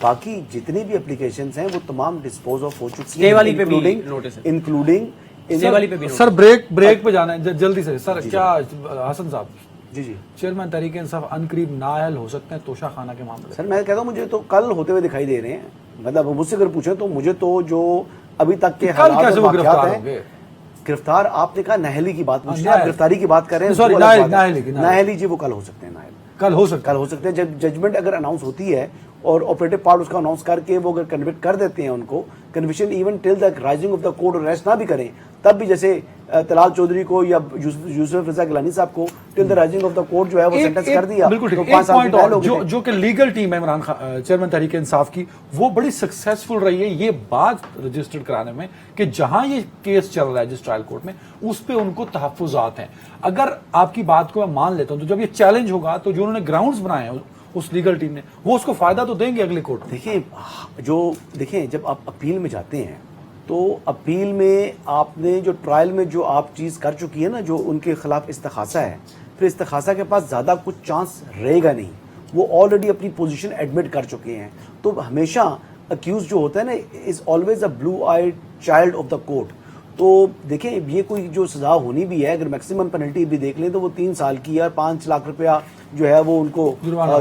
बाकी जितनी भी एप्लीकेशंस हैं वो तमाम डिस्पोज ऑफ हो चुकी स्टे वाली पे भी नोटिस है। इंक्लूडिंग स्टे वाली पे भी सर ब्रेक पे जाना है जल्दी से। सर क्या हसन साहब, जी जी चेयरमैन तहरीक इंसाफ अनकरीब नाअहल हो सकते हैं तोशाखाना के मामले? सर मैं कहता हूँ मुझे तो कल होते हुए दिखाई दे रहे हैं, मतलब मुझसे अगर पूछे तो मुझे तो जो अभी तक के कल हालात कैसे वो और वाक़यात गिरफ्तार हैं, होंगे? गिरफ्तार आपने कहा नाहली की बात पूछ रहे हैं, आप नाहल। गिरफ्तारी की बात कर रहे हैं, Sorry, वो अलग नाहल, बात है। नाहली की, नाहल। नाहली जी वो कल हो सकते हैं, नाहल कल हो सकता कल हो सकते हैं जब जजमेंट अगर अनाउंस होती है और ऑपरेटिव पार्ट उसका अनाउंस करके वो अगर कन्विक्ट कर देते हैं उनको, conviction even till the rising of the court और अरेस्ट ना भी करें, तब भी जैसे तलाल चौधरी को या यूसुफ रजा गिलानी साहब को till the rising of the court जो है वो सेंटेंस कर दिया, बिल्कुल ठीक तो है। 5 एक साल पॉइंट की और, हो गई। जो कि लीगल टीम है इमरान खान चेयरमैन तहरीक इंसाफ की, वो बड़ी सक्सेसफुल रही है ये बात रजिस्टर्ड कराने में कि जहां ये केस चल रहा है जिस ट्रायल कोर्ट में, उस पे उनको तहफ्फुजात हैं। अगर आपकी बात को मैं मान लेता हूं तो जब ये चैलेंज होगा तो जो उन्होंने ग्राउंड्स बनाए हैं उस लीगल टीम ने, वो उसको फायदा तो देंगे अगले कोर्ट में। देखिए जब आप अपील में जाते हैं तो अपील में आपने जो ट्रायल में जो आप चीज़ कर चुकी है ना, जो उनके खिलाफ इस्तखासा है, फिर इस्तखासा के पास ज़्यादा कुछ चांस रहेगा नहीं, वो ऑलरेडी अपनी पोजीशन एडमिट कर चुके हैं। तो हमेशा अक्यूज जो होता है ना is always a blue eyed child of the court. तो देखें ये कोई जो सज़ा होनी भी है, अगर मैक्सिमम पेनल्टी भी देख लें तो वो 3 साल की है, 5 लाख रुपया जो है वो उनको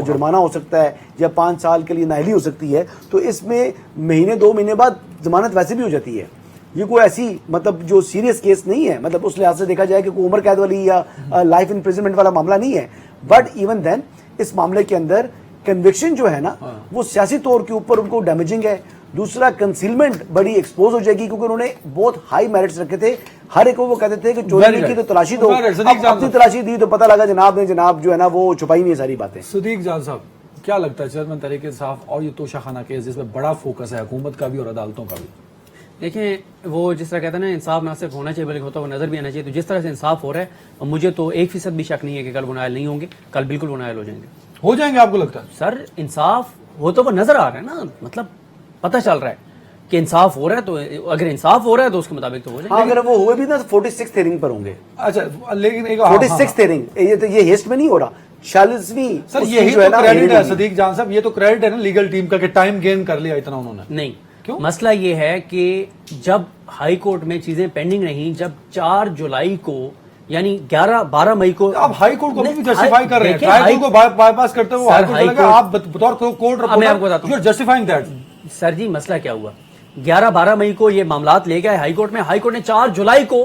जुर्माना हो सकता है, या 5 साल के लिए नाहली हो सकती है। तो इसमें महीने 2 महीने बाद जमानत वैसे भी हो जाती है। ये कोई ऐसी मतलब जो सीरियस केस नहीं है, मतलब उस लिहाज से देखा जाए कि कोई उम्र कैद वाली या लाइफ इम्प्रिजनमेंट वाला मामला नहीं है। बट इवन देन इस मामले के अंदर कन्विक्शन जो है ना वो सियासी तौर के ऊपर उनको डैमेजिंग है। दूसरा कंसीलमेंट बड़ी एक्सपोज हो जाएगी क्योंकि उन्होंने बहुत हाई मेरिट्स रखे थे, हर एक को वो कहते थे कि चोरी की तो तलाशी दो, अब अपनी तलाशी दी तो पता लगा जनाब ने जनाब जो है ना वो छुपाई नहीं है सारी बातें। सदीक जान साहब क्या लगता है चेयरमैन तहरीक इंसाफ और ये तोशाखाना केस जिसमें बड़ा फोकस है हुकूमत का भी और अदालतों का भी? देखिए वो जिस तरह कहते हैं ना इंसाफ ना सिर्फ होना चाहिए बल्कि होता हुआ नजर भी आना चाहिए, तो जिस तरह से इंसाफ हो रहा है मुझे तो 1% भी शक नहीं है कि कल वो नायल नहीं होंगे, कल बिल्कुल वो नायल हो जाएंगे। आपको लगता है? सर इंसाफ होता हुआ नजर आ रहा है ना, मतलब पता चल रहा है कि इंसाफ हो रहा है, तो अगर इंसाफ हो रहा है तो उसके मुताबिक तो हो जाएगा। अगर वो हुए भी ना 46th हियरिंग पर होंगे। अच्छा लेकिन एक 46th हियरिंग, ये हेस्ट में नहीं हो रहा, 46वीं सर यही तो क्रेडिट है सदीक जान साहब, ये तो क्रेडिट है ना लीगल टीम का कि टाइम गेन कर लिया इतना उन्होंने। नहीं क्यों? मसला ये है कि जब हाई कोर्ट में चीजें पेंडिंग रही, जब 4 जुलाई को यानी 11-12 मई को आप हाई कोर्ट को भी जस्टिफाई कर रहे हैं, ट्रायल कोर्ट को बाईपास करते हुए हाई कोर्ट आप बतौर court reporter you are justifying that. Sir जी मसला क्या हुआ, 11-12 मई को ये मामलात ले गए हाई कोर्ट में, हाई कोर्ट ने 4 जुलाई को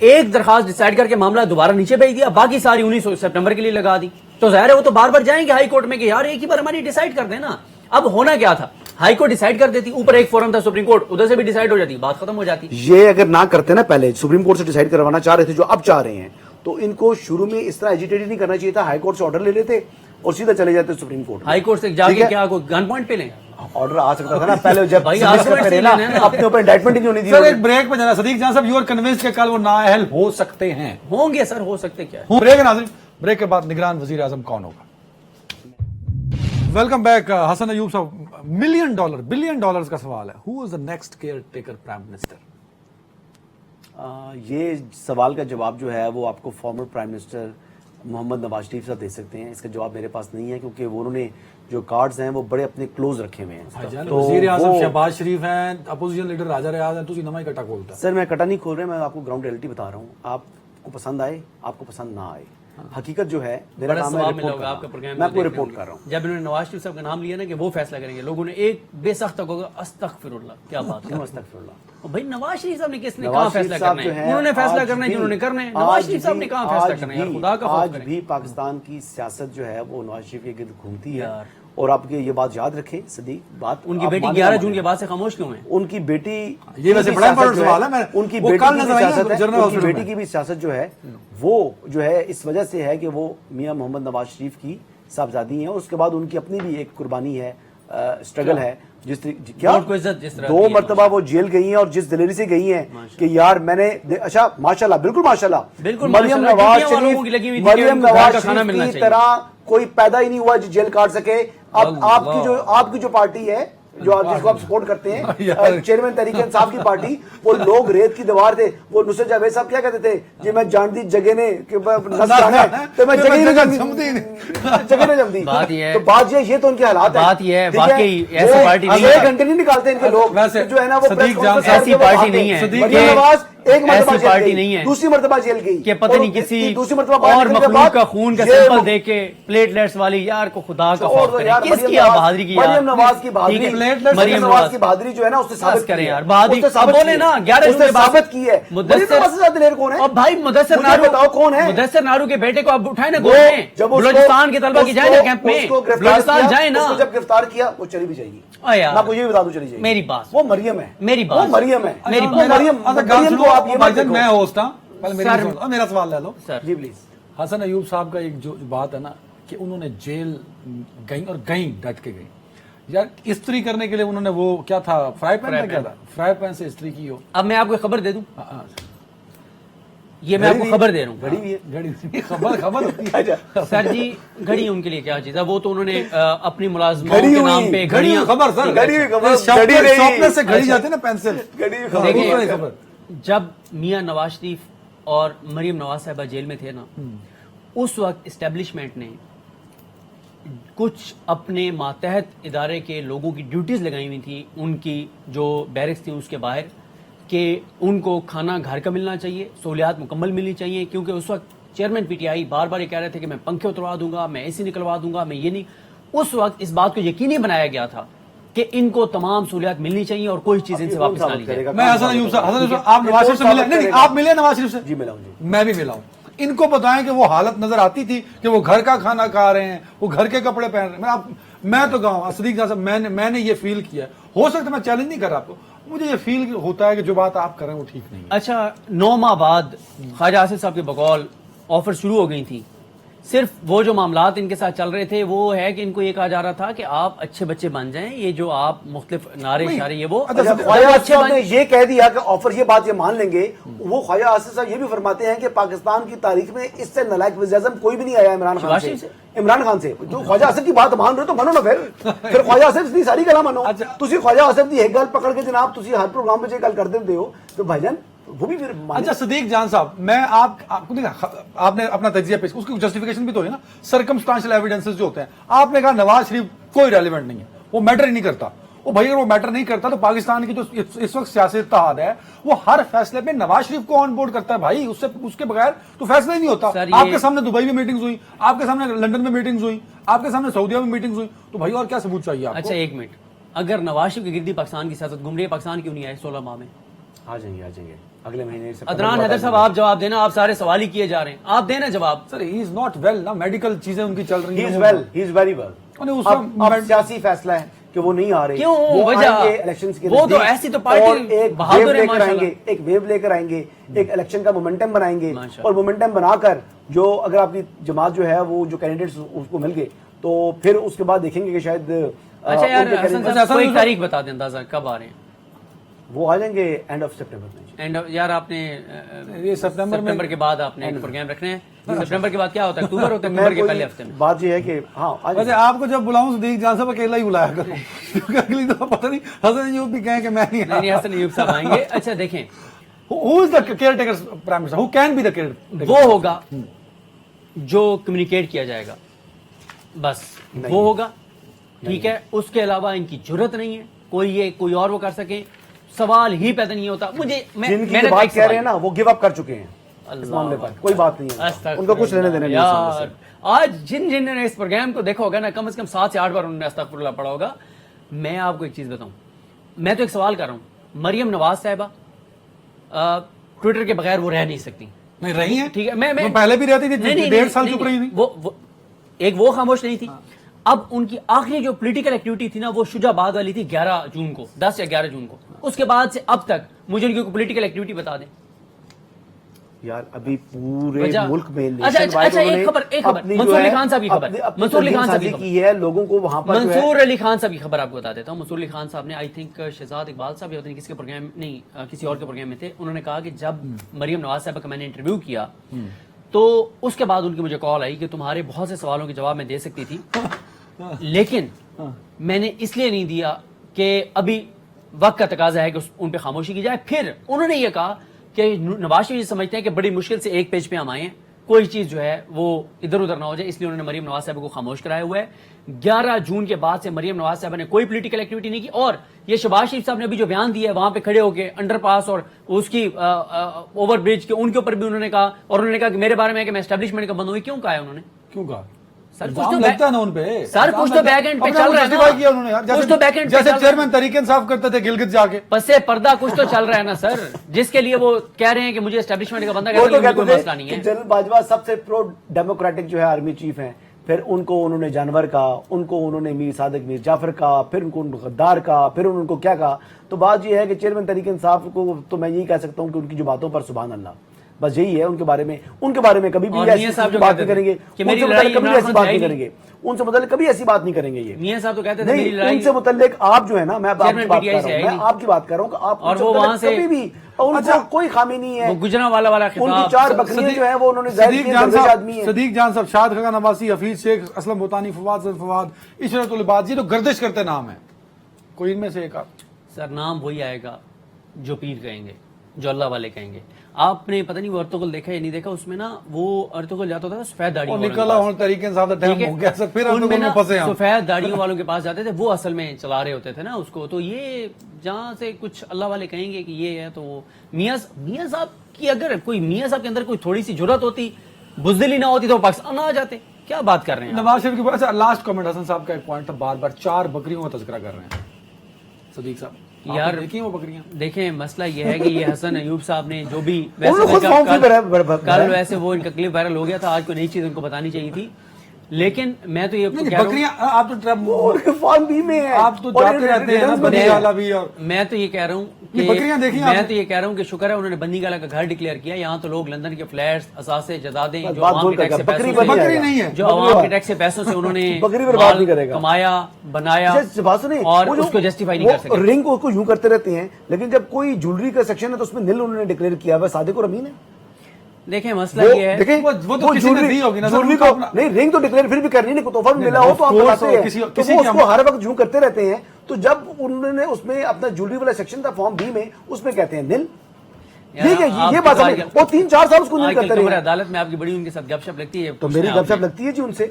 एक दरखास्त डिसाइड करके मामला दोबारा नीचे भेज दिया, बाकी सारी 19 सितंबर के लिए लगा दी। तो जाहिर है वो तो बार बार जाएंगे हाई कोर्ट में कि यार एक ही बार हमारी डिसाइड कर देना। अब होना क्या था, हाई कोर्ट डिसाइड कर देती, ऊपर एक फोरम था सुप्रीम कोर्ट, उधर से भी डिसाइड हो जाती, बात खत्म हो जाती। ये अगर ना करते ना, पहले सुप्रीम कोर्ट से डिसाइड करवाना चाह रहे थे जो अब चाह रहे हैं, तो इनको शुरू में इस तरह एजिटेट नहीं करना चाहिए था, हाई कोर्ट से ऑर्डर ले लेते और सीधा चले जाते सुप्रीम कोर्ट। हाई कोर्ट से जाके क्या गन पॉइंट पे लें, ऑर्डर आ सकता था ना पहले, जब भाई अपने ऊपर इंडाइटमेंट ही नहीं होनी थी। सर एक ब्रेक पे जाना सदीक जान साहब, यू आर कन्विंस्ड कि कल वो नाअहल हो सकते हैं? होंगे सर, हो सकते क्या है। ब्रेक है नाज़रीन, ब्रेक के बाद निगरान वजीर आजम कौन होगा? वेलकम बैक हसन अयूब साहब, मिलियन डॉलर बिलियन डॉलर्स का सवाल है, who is the next caretaker prime minister? ये सवाल का जवाब जो है वो आपको former prime minister Mohammad Nawaz Sharif साहब दे सकते हैं। इसका जवाब मेरे पास नहीं है, क्योंकि वो उन्होंने जो कार्ड्स हैं वो बड़े अपने क्लोज रखे हुए हैं। भाईजान तो वजीर आजम वो- शहबाज शरीफ हैं, अपोजिशन लीडर राजा रियाज हैं, तुसी नवा ही कटा खोलता। सर मैं कटा नहीं खोल रहा, मैं आपको ग्राउंड रियलिटी बता रहा हूँ। आपको पसंद आए, आपको पसंद ना आए, हकीकत जो है मेरा बड़ा काम है सवाल रिपोर्ट मिला होगा करना। आपका प्रोग्राम मैं आपको देख रहे रिपोर्ट होंगे। कर रहा हूँ। जब इन्होंने नवाज शरीफ साहब का नाम लिया ना कि वो फैसला करेंगे, लोगों ने एक बेसख्त होगा अस्तगफिरुल्लाह, क्या बात है। क्यों अस्तगफिरुल्लाह? और भाई नवाज शरीफ साहब ने किसने नवाज कहा शरीफ फैसला साहब करना जो है? है, उन्होंने फैसला आज करना है भी- जिन्होंने करना है। नवाज शरीफ साहब ने कहा फैसला आज करना है यार, भी- खुदा का आज खौफ करें। भी पाकिस्तान की सियासत जो है वो नवाज शरीफ के गिर्द घूमती है। यार। और आप ये बात याद रखें सदीक, बात उनकी आप बेटी माने 11 ना जून माने। के बाद से खामोश क्यों है? उनकी बेटी ये वैसे की बड़ा सियासत important जो सवाल है, मैं- उनकी वो बेटी कल की नजर आई है सियासत है, जनरल उनकी हॉस्पिटल बेटी में। की भी सियासत जो है वो जो है इस वजह से है कि वो मियां मोहम्मद नवाज शरीफ की साहबजादी है, और उसके बाद उनकी अपनी भी एक कुर्बानी है, स्ट्रगल है। क्या वोट को इज्जत जिस तरह दो दी है, मरतबा वो जेल गई हैं और जिस दिलेरी से गई हैं कि यार मैंने अच्छा माशाल्लाह, बिल्कुल माशाल्लाह, बिल्कुं मरियम माशाल्लाह, नवाज ड्यूटियां वालों की लगी हुई थी शरीफ कि मरियम उनको घर नवाज का खाना शरीफ मिलना की चाहिए। तरह कोई पैदा ही नहीं हुआ जो जेल काट सके। अब आपकी जो पार्टी है, जो आप जिसको आप सपोर्ट करते हैं, चेयरमैन तहरीक इंसाफ की पार्टी, वो लोग रेत की दीवार थे। वो नुसरत जावेद साहब क्या कहते थे, जी मैं जानती जगह ने कि नस जाना है तो मैं जगह ही नहीं जगह नहीं जमती। बात ये है- तो बात ये तो उनके हालात है। बात ये है, ठीक वाकई ऐसी वो पार्टी नहीं आधे है। घंटे नहीं निकालते इनके लोग, वैसे जो है ना वो सदीक प्रेस जान कॉन्फ्रेंस ऐसी करके वो पार्टी भागते नहीं है। हैं। सदीक मरियम ये नवाज एक मरतबा ऐसी जेल पार्टी गई, नहीं है दूसरी मरतबा जेल गई कि पता और नहीं किसी दूसरी मरतबा बाहर और निकलने के मखलूक बाद का खून का ये सैंपल दे के प्लेटलेट्स वाली, यार को खुदा का और खौफ तो करें। यार किसकी मरियम आप नवाज- बहादुरी की यार? मरियम नवाज की बहादुरी, ठीक है, प्लेटलेट्स- मरियम नवाज की बहादुरी जो है ना उसने साबित बस करें की है। यार, बहादुरी। उसने साबित अब बोले की ना, है। 11 उसने जून के बाद साबित की है। मरियम नवाज से ज्यादा दिलेर कौन है? अब भाई मुदस्सिर मुझे नारू बताओ कौन है? मुदस्सिर नारू के बेटे को आप उठाए ना वो गोद में, जब उसको- बलूचिस्तान के तलबा की जाए ना कैंप में, उसको गिरफ्तार बलूचिस्तान किया, जाए ना। उसको जब गिरफ्तार किया वो चली भी जाएगी। यार। मैं आपको ये भी बता दूं, चली जाएगी। मेरी बात। वो मरियम है, मेरी बात। वो मरियम है, मेरी वो बात। मरियम मरियम को आप ये मत भाईजान देखो। मैं होस्ट हूं, पहले मेरी सर- सुन लो, मेरा सवाल ले लो। सर जी प्लीज। हसन अयूब साहब का एक जो बात है ना कि उन्होंने जेल गई और गई, डट के गई यार। इस्त्री करने के लिए उन्होंने वो क्या था, फ्राई पैन था, क्या था, फ्राई पैन से इस्त्री की हो। अब मैं आपको खबर दे दूं, हाँ, ये मैं आपको खबर दे रहा हूँ। घड़ी भी है। घड़ी खबर होती है। अच्छा। सर जी घड़ी उनके लिए क्या चीज है, वो तो उन्होंने अपनी मुलाजमाओं घड़ी के हुई, नाम पे घड़ी घड़ियां हुई खबर सर, घड़ी हुई खबर, शॉर्पनर- घड़ी नहीं। शॉर्पनर से घड़ी जाती है ना, पेंसिल। घड़ी हुई खबर। देखिए, दूसरी खबर। जब मियां नवाज शरीफ और मरियम नवाज साहिबा जेल में थे ना, उस वक्त इस्टेब्लिशमेंट ने कुछ अपने मातहत इदारे के लोगों की ड्यूटीज लगाई हुई थी, उनकी जो बैरिक्स थी उसके बाहर, कि उनको खाना घर का मिलना चाहिए, सहूलियात मुकम्मल मिलनी चाहिए। क्योंकि उस वक्त चेयरमैन पीटीआई बार बार ये कह रहे थे कि मैं पंखे उतरवा दूंगा, मैं एसी निकलवा दूंगा, मैं ये नहीं। उस वक्त इस बात को यकीनी बनाया गया था कि इनको तमाम सहूलियात मिलनी चाहिए और कोई चीज इनसे वापस ना ली जाए। मैं हसन अयूब साहब, आप नवाज शरीफ से मिले? नहीं, आप मिले नवाज शरीफ से? जी मिला हूं जी। मैं भी मिला हूं। इनको बताएं कि वो हालत नजर आती थी कि वो घर का खाना खा रहे हैं, वो घर के कपड़े पहन रहे हैं। मैं तो गाँव सदीक साहब, मैंने ये फील किया। हो सकता है मैं चैलेंज नहीं कर रहा आपको, मुझे ये फील होता है कि जो बात आप कर रहे हैं वो ठीक नहीं है। अच्छा, 9 माह बाद ख्वाजा आसिफ साहब के बकौल ऑफर शुरू हो गई थी। सिर्फ वो जो मामलात इनके साथ चल रहे थे वो है कि इनको ये कहा जा रहा था कि आप अच्छे बच्चे बन जाएं, ये जो आप मुख्तलिफ नारे नहीं। इशारे ये वो अच्छा, जब ख्वाजा वो आसिफ अच्छे साहब ने बन ये कह दिया कि ऑफर, ये बात ये मान लेंगे, वो ख्वाजा आसिफ साहब ये भी फरमाते हैं कि पाकिस्तान की तारीख में इससे नालायक वज़ीर-ए-आज़म कोई भी नहीं आया इमरान खान शहबाज से। शरीफ इमरान खान से जो ख्वाजा आसिफ की बात मान रहे हो तो मानो ना, फिर ख्वाजा आसिफ की सारी गल मानो। अच्छा। तुसी ख्वाजा आसिफ की एक गल पकड़ के जनाब तुसी हर प्रोग्राम में ये गल कर देते हो तो भाईजान वो भी फिर माने। अच्छा सदीक जान साहब, मैं आपको देखा, आपने अपना तजिया पेश, उसकी जस्टिफिकेशन भी तो है ना, सर्कमस्टांशियल एविडेंसेस जो होते हैं। आपने कहा नवाज शरीफ कोई रेलिवेंट नहीं है, वो मैटर ही नहीं करता। वो भाई अगर वो मैटर नहीं करता तो पाकिस्तान की जो इस वक्त सियासी इत्तेहाद है वो हर फैसले पे नवाज शरीफ को ऑन बोर्ड करता है भाई, उससे उसके बगैर तो फैसला ही नहीं होता। सर, आपके सामने दुबई में मीटिंग्स हुई, आपके सामने लंदन में मीटिंग्स हुई, आपके सामने सऊदीया में मीटिंग्स हुई, तो भाई और क्या सबूत चाहिए आपको? अच्छा एक मिनट, अगर नवाज शरीफ की गिरदी पाकिस्तान की सियासत घूम रही है, पाकिस्तान क्यों नहीं आए 16 माह में? आ जाएंगे अगले महीने से। अदनान हैदर साहब आप जवाब देना, आप सारे सवाल ही किए जा रहे हैं, आप देना जवाब। Sir he is not well ना, मेडिकल चीजें उनकी चल रही ही हैं। Is well, he is very well. उन्हें उसका अब सियासी फैसला है कि वो नहीं आ रहे, क्यों? वो वजह? आएंगे इलेक्शंस के वो तो नजदीक ऐसी तो पार्टी और एक बहादुर वेव है लेकर माशाल्लाह। आएंगे, एक वेव लेकर आएंगे, एक इलेक्शन का मोमेंटम बनाएंगे माशाल्लाह। और मोमेंटम बनाकर जो अगर आपकी जमात जो है वो जो कैंडिडेट्स उसको मिल गए तो फिर उसके बाद देखेंगे कि शायद अच्छा यार उनके हसन candidates- साहब कोई तारीख बता दें, अंदाजा कब आ रहे हैं? वो आ जाएंगे एंड ऑफ सितंबर में। एंड यार आपने ये सितंबर के बाद आपने एक प्रोग्राम रखने हैं। सितंबर के बाद क्या होता है? अक्टूबर होता है, अक्टूबर के पहले हफ्ते में। बात ये है कि हाँ वैसे आपको जब बुलाऊं सदीक जान साहब अकेला ही बुलाया करो। क्योंकि अगली दफा पता नहीं हसन अयूब भी कहें कि मैं नहीं हसन अयूब साहब आएंगे। अच्छा देखें, who is the caretaker prime minister, who can be the caretaker? वो होगा जो कम्युनिकेट किया जाएगा, बस वो होगा, ठीक है। उसके अलावा इनकी जरूरत नहीं है कोई और वो कर सके, सवाल ही पैदा नहीं होता। मुझे जिनकी बात कह रहे हैं ना वो गिव अप कर चुके हैं इस मामले पर, कोई बात नहीं है, उनको कुछ लेने देने नहीं है यार। आज जिन ने इस प्रोग्राम को देखा होगा ना, कम से कम 7 से 8 बार उन्होंने अस्तगफुरुल्लाह पढ़ा होगा। मैं आपको एक चीज बताऊं, मैं तो एक सवाल कर रहा हूं, मरियम नवाज साहिबा ट्विटर के बगैर वो रह नहीं सकती। नहीं रही है, ठीक है, मैं पहले भी रहती थी, 1.5 साल चुप रही थी। वो खामोश नहीं थी। अब उनकी आखिरी जो पॉलिटिकल एक्टिविटी थी ना, वो शुजाबाद वाली थी 11 जून को, 10 या 11 जून को। उसके बाद से अब तक मुझे उनकी पॉलिटिकल एक्टिविटी बता दें यार। अभी पूरे मुल्क में अच्छा एक खबर मंसूर अली खान साहब की खबर, मंसूर अली खान साहब की है, लोगों को वहां पर मंसूर अली खान साहब की खबर आपको बता देता हूं। मंसूर अली खान साहब ने, आई थिंक शहजाद इकबाल साहब या किसी के प्रोग्राम, नहीं किसी और के प्रोग्राम में थे, उन्होंने कहा कि जब मरियम नवाज साहब का मैंने इंटरव्यू किया तो उसके बाद उनकी मुझे कॉल आई कि तुम्हारे बहुत से सवालों के जवाब मैं दे सकती थी, लेकिन मैंने इसलिए नहीं दिया कि अभी वक्त का तकाजा है कि उन पे खामोशी की जाए। फिर उन्होंने ये कहा कि नवाज शरीफ समझते हैं कि बड़ी मुश्किल से एक पेज पे हम आए हैं, कोई चीज जो है वो इधर उधर ना हो जाए, इसलिए उन्होंने मरियम नवाज साहब को खामोश कराया हुआ है। 11 जून के बाद से मरियम नवाज साहब ने कोई पॉलिटिकल एक्टिविटी नहीं की। और ये शहबाज शरीफ साहब ने अभी जो बयान दिया है वहां पे खड़े होकर अंडरपास और उसकी ओवर ब्रिज के उनके ऊपर भी उन्होंने कहा, और उन्होंने कहा कि मेरे बारे में है कि मैं एस्टेब्लिशमेंट का बंद हुई। क्यों कहा है उन्होंने? क्यों कहा? सर कुछ तो लगता है ना उन पे, सर कुछ तो बैक एंड पे चल रहा है ना, किया उन्होंने यार, कुछ तो बैक एंड जैसे चेयरमैन तरीके इंसाफ करते थे गिलगित जाके, पसे पर्दा कुछ तो चल रहा है ना सर, जिसके लिए वो कह रहे हैं कि मुझे एस्टेब्लिशमेंट का बंदा कहते हैं, कोई मसला नहीं है। जनरल बाजवा सबसे प्रो डेमोक्रेटिक जो है आर्मी चीफ हैं, फिर उनको उन्होंने जानवर का, उनको उन्होंने मीर सादिक मीर जाफर का, फिर उनको गद्दार का, फिर उनको क्या कहा। तो बात ये है कि चेयरमैन तरीके इंसाफ को तो मैं यही कह सकता हूँ कि उनकी जो बातों पर सुभान अल्लाह, बस यही है उनके बारे में कभी भी ऐसी बात नहीं करेंगे, कभी ऐसी बात नहीं करेंगे, उनसे मुतल्लिक कभी ऐसी बात नहीं करेंगे। ये मियां साहब तो कहते थे नहीं, उनसे मुतल्लिक आप जो है ना, मैं आपकी बात कर रहा हूँ कि आप और वो वहां से कभी भी उनका कोई खामी नहीं है। गुजरांवाला वाला उनकी 4 बकरियां जो है वो उन्होंने सदीक जान साहब, शाद खान नवासी, हफीज शेख, असलम बोतानी, फवाद, इशरत उल इबाद, ये तो गर्दिश करते नाम है, कोई इनमें से एक आप? सर नाम वही आएगा जो पीर कहेंगे, जो अल्लाह वाले कहेंगे। आपने पता नहीं वो अर्तुगल देखा या नहीं देखा, उसमें ना वो अर्तुगल जाता था सफेद दाढ़ियों सफेद दाढ़ियों वालों के पास जाते थे, वो असल में चला रहे होते थे ना उसको। तो ये जहां से कुछ अल्लाह वाले कहेंगे कि ये है, तो मियां साहब की अगर कोई मियां साहब के अंदर कोई थोड़ी सी जुर्रत होती, बुज़दिली ना होती, तो पाकिस्तान आ जाते। क्या बात कर रहे हैं नवाज शरीफ के पास। लास्ट कमेंट हसन साहब का एक पॉइंट था, बार बार 4 बकरियों का तज़किरा कर रहे हैं सदीक साहब, यार देखिए वो बकरियां। देखें मसला ये है कि ये हसन अयूब साहब ने जो भी कल वैसे वो इनका क्लिप वायरल हो गया था, आज कोई नई चीज उनको बतानी चाहिए थी, लेकिन मैं तो ये बकरियां आप तो फॉर्म भी में है, आप तो जाते रहते हैं बंदीगाला भी। और मैं तो ये कह रहा हूँ कि बकरियां देखिए, मैं तो ये कह रहा हूँ कि शुक्र है उन्होंने बंदीगाला का घर डिक्लेयर किया। यहाँ तो लोग लंदन के फ्लैट्स, असासे, जदादें जो आवाम के टैक्स से पैसों से उन्होंने कमाया, बनाया, और उसको जस्टिफाई नहीं कर सके। रिंग को यूं करते रहते हैं, लेकिन जब कोई ज्वेलरी का सेक्शन है तो उसमें नील उन्होंने डिक्लेयर किया हुआ सादिक और अमीन है। देखें मसला ये है, वो तो किसी ने दी होगी ना, ज्वेलरी को नहीं, रिंग तो डिक्लेयर फिर भी करनी नहीं, तोहफा मिला हो तो आप बताते हैं, तो वो उसको हर वक्त यूं करते रहते हैं। तो जब उन्होंने उसमें अपना ज्वेलरी वाला सेक्शन था फॉर्म बी में, उसमें कहते हैं नील, ठीक है ये बात समझ। वो 3-4 साल उसको नील करते रहे। अदालत में आपकी बड़ी उनके साथ गपशप लगती है, तो मेरी गपशप लगती है जी उनसे,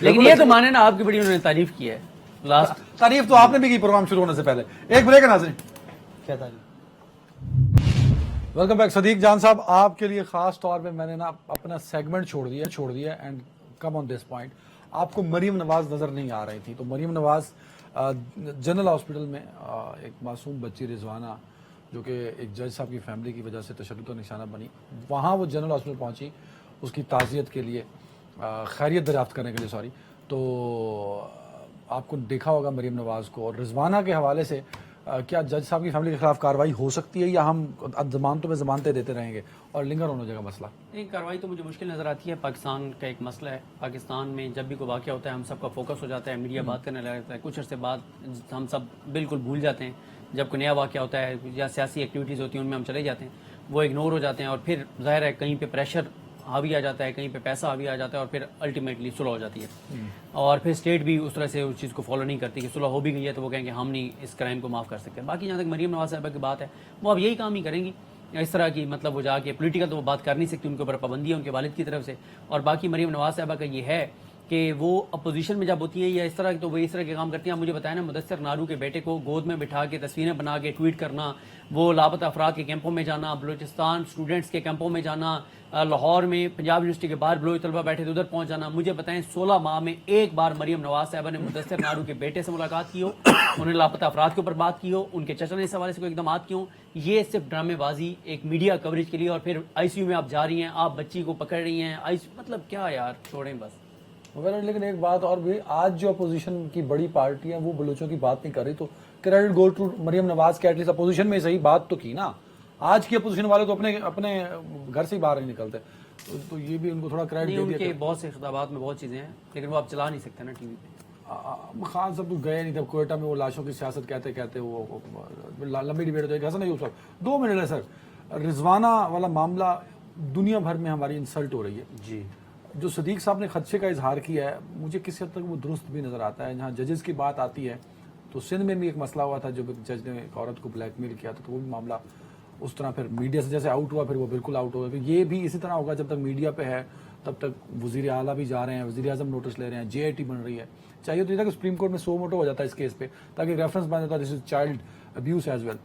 लेकिन ये तो माने ना आपकी बड़ी उन्होंने तारीफ की है। लास्ट तारीफ तो आपने भी की प्रोग्राम शुरू होने से पहले। एक ब्रेक है नाज़रीन, क्या तारीफ। Welcome back. सदीक जान साहब, आपके लिए खास तौर पे मैंने ना अपना सेगमेंट छोड़ दिया and come on this point. आपको मरियम नवाज नजर नहीं आ रही थी, तो मरियम नवाज जनरल हॉस्पिटल में एक मासूम बच्ची रिजवाना, जो कि एक जज साहब की फैमिली की वजह से तशद्दुद का निशाना बनी, वहाँ वो जनरल हॉस्पिटल पहुँची उसकी ताज़ियत के लिए, खैरियत दरियाफ्त करने के लिए, सॉरी। तो आपको देखा होगा मरियम नवाज को। और रिजवाना के हवाले से क्या जज साहब की फैमिली के खिलाफ कार्रवाई हो सकती है, या हम जमानतों में जमानतें देते रहेंगे और लिंगर होने जगह मसला? नहीं, कार्रवाई तो मुझे मुश्किल नज़र आती है। पाकिस्तान का एक मसला है, पाकिस्तान में जब भी कोई वाक़या होता है हम सबका फोकस हो जाता है, मीडिया बात करने लगता है, कुछ अर्से बाद हम सब बिल्कुल भूल जाते हैं। जब कोई नया वाक़या होता है या सियासी एक्टिविटीज़ होती हैं उनमें हम चले जाते हैं, वो इग्नोर हो जाते हैं, और फिर ज़ाहिर है कहीं पर प्रेशर हावी आ जाता है, कहीं पे पैसा हावी आ जाता है और फिर अल्टीमेटली सुलह हो जाती है। और फिर स्टेट भी उस तरह से उस चीज़ को फॉलो नहीं करती कि सुलह हो भी गई है तो वो कहेंगे हम नहीं इस क्राइम को माफ़ कर सकते। बाकी जहाँ तक मरीम नवाज साहिबा की बात है, वो अब यही काम ही करेंगी इस तरह की, मतलब वो जाके पॉलिटिकल तो वो बात कर नहीं सकती, उनके ऊपर पाबंदी है उनके वालिद की तरफ से। और बाकी मरीम नवाज साहिबा का ये है कि वो अपोजिशन में जब होती है या इस तरह तो वो इस तरह के काम करती हैं। मुझे बताया ना, मुदस्सिर नारू के बेटे को गोद में बिठा के तस्वीरें बना के ट्वीट करना, वो लापता अफराद के कैंपों में जाना, बलूचिस्तान स्टूडेंट्स के कैंपों में जाना, लाहौर में पंजाब यूनिवर्सिटी के बाहर बलोच तलबा बैठे थे उधर पहुंच जाना। मुझे बताएं 16 माह में एक बार मरीम नवाज साहिबा ने मुदस्सिर नारू के बेटे से मुलाकात की हो, उन्हें लापता अफराद के ऊपर बात की हो, उनके चचा ने इस हवाले से कोई इकदाम की हो। ये सिर्फ ड्रामेबाजी एक मीडिया कवरेज के लिए, और फिर आईसीयू में आप जा रही हैं, आप बच्ची को पकड़ रही हैं, मतलब क्या यार, छोड़ें बस। लेकिन एक बात और भी, आज जो अपोजिशन की बड़ी पार्टी है वो बलूचों की बात नहीं कर रही, तो credit go to Maryam Nawaz के, एटलीस्ट अपोजिशन में सही बात तो की ना। आज की अपोजिशन वाले तो अपने अपने घर से ही बाहर नहीं निकलते, तो ये भी उनको थोड़ा क्रेडिट दे दिया। उनके बहुत से खिताबात में बहुत चीजें हैं, लेकिन वो आप चला नहीं सकते ना टीवी पे। खान साहब तो गए नहीं, जब कोयटा में वो लाशों की सियासत कहते कहते वो लंबी डिबेट हो, हसन अयूब साहब 2 मिनट है सर। रिजवाना वाला मामला दुनिया भर में हमारी इंसल्ट हो रही है जी। जो सदीक साहब ने खदशे का इजहार किया है, मुझे किसी हद तक वो दुरुस्त भी नजर आता है। जहाँ जजेस की बात आती है तो सिंध में भी एक मसला हुआ था, जो जज ने एक औरत को ब्लैकमेल किया था, तो वो भी मामला उस तरह फिर मीडिया से जैसे आउट हुआ, फिर वो बिल्कुल आउट हो गया। ये भी इसी तरह होगा, जब तक मीडिया पे है तब तक वजीर आला भी जा रहे हैं, वजीर आजम नोटिस ले रहे हैं, JIT बन रही है। चाहिए तो ये था कि सुप्रीम कोर्ट में सो मोटो हो जाता है इस केस पे, ताकि रेफरेंस बन जाता, this is child abuse as well.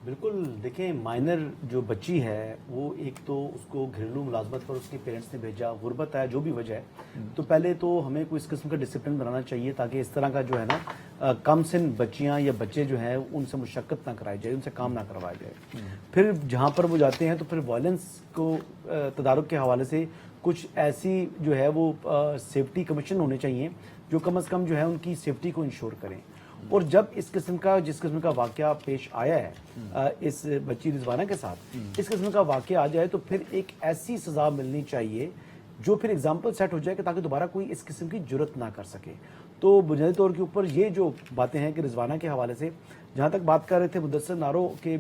बिल्कुल, देखें माइनर जो बच्ची है वो एक तो उसको घरेलू मुलाजमत पर उसके पेरेंट्स ने भेजा, गुर्बत है, जो भी वजह है, तो पहले तो हमें कोई इस किस्म का डिसिप्लिन बनाना चाहिए ताकि इस तरह का जो है ना कम सिन बच्चियां या बच्चे जो हैं उनसे मुशक्कत ना कराई जाए, उनसे काम ना करवाया जाए। फिर जहाँ पर वो जाते हैं तो फिर वायलेंस को तदारुक के हवाले से कुछ ऐसी जो है वो सेफ्टी कमीशन होने चाहिए जो कम अज़ कम जो है उनकी सेफ्टी को इंश्योर करें। और जब जिस किस्म का वाकया पेश आया है इस बच्ची रिजवाना के साथ, इस किस्म का वाकया आ जाए तो फिर एक ऐसी सजा मिलनी चाहिए जो फिर एग्जाम्पल सेट हो जाए कि ताकि दोबारा कोई इस किस्म की जुर्रत ना कर सके। तो बुनियादी तौर के ऊपर ये जो बातें हैं कि रिजवाना के हवाले से जहां तक बात कर रहे थे मुदस्सिर नारो के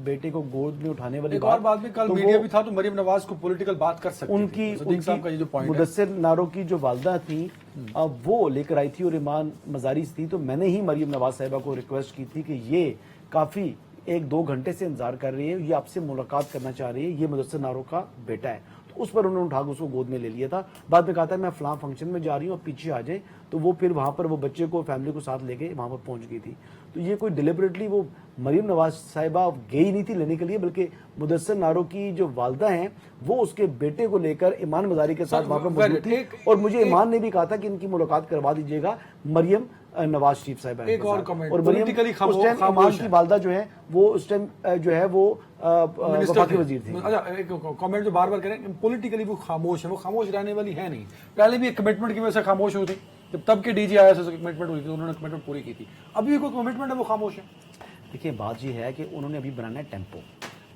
बेटे को गोद में उठाने वाली एक और बात भी, कल मीडिया भी था तो मरियम नवाज को पॉलिटिकल बात कर सकती उनकी मुदस्सिर नारो की जो वालदा थी वो लेकर आई थी और ईमान मजारी थी, तो मैंने ही मरियम नवाज साहिबा को रिक्वेस्ट की थी कि ये काफी 1-2 घंटे से इंतजार कर रही है, ये आपसे मुलाकात करना चाह रही है, ये मुदस्सिर नारो का बेटा है। तो उस पर उन्होंने उठाकर उसको गोद में ले लिया था। बाद में कहा था मैं फलां फंक्शन में जा रही हूँ, पीछे आ जाए, तो वो फिर वहां पर वो बच्चे को फैमिली को साथ लेके वहां पर पहुंच गई थी। तो ये कोई डिलिबरेटली वो मरियम नवाज साहिबा गई नहीं थी लेने के लिए, बल्कि मुदस्सिर नारो की जो वालदा हैं वो उसके बेटे को लेकर ईमान मजारी के साथ वहां पर मौजूद थी। और मुझे ईमान ने भी कहा था कि इनकी मुलाकात करवा दीजिएगा मरियम नवाज शरीफ साहिबा। एक और कमेंट, और मरियम उस टाइम ईमान की वालदा जो है वो उस टाइम जो है वो वफाकी वजीर थी। अच्छा, एक कमेंट जो बार बार करें, पॉलिटिकली वो खामोश है, वो खामोश रहने वाली है नहीं। पहले भी एक कमिटमेंट की वजह से खामोश हुई थी, जब तब के DG आया कमिटमेंट हुई थी, उन्होंने कमिटमेंट पूरी की थी। अभी भी कोई कमिटमेंट है वो खामोश है। देखिए बात ये है कि उन्होंने अभी बनाना है टेम्पो,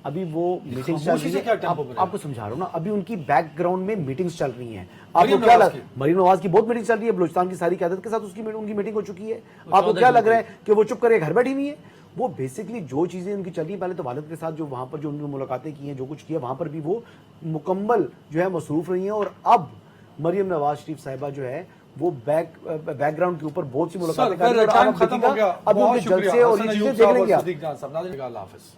अभी वो मीटिंग्स चल रही है, आपको समझा रहा हूँ ना, अभी उनकी बैकग्राउंड में मीटिंग्स चल रही हैं। आपको क्या लग मरीम नवाज की बहुत मीटिंग चल रही है, बलूचिस्तान की सारी क़यादत के साथ उनकी मीटिंग हो चुकी है। आपको क्या लग रहा है कि वो चुप करके घर बैठी हुई है? वो बेसिकली जो चीजें उनकी चल रही है, पहले तो वालिद के साथ जो वहां पर जो उन्होंने मुलाकातें की हैं, जो कुछ किया वहां पर भी वो मुकम्मल जो है मसरूफ रही हैं। और अब मरियम नवाज शरीफ साहिबा जो है वो बैकग्राउंड के ऊपर बहुत सी मुलाकातें कर रही हैं। टाइम खत्म हो गया, अब उनके जलसे और ये चीजें देख लेंगे आप। अल्लाह हाफिज़।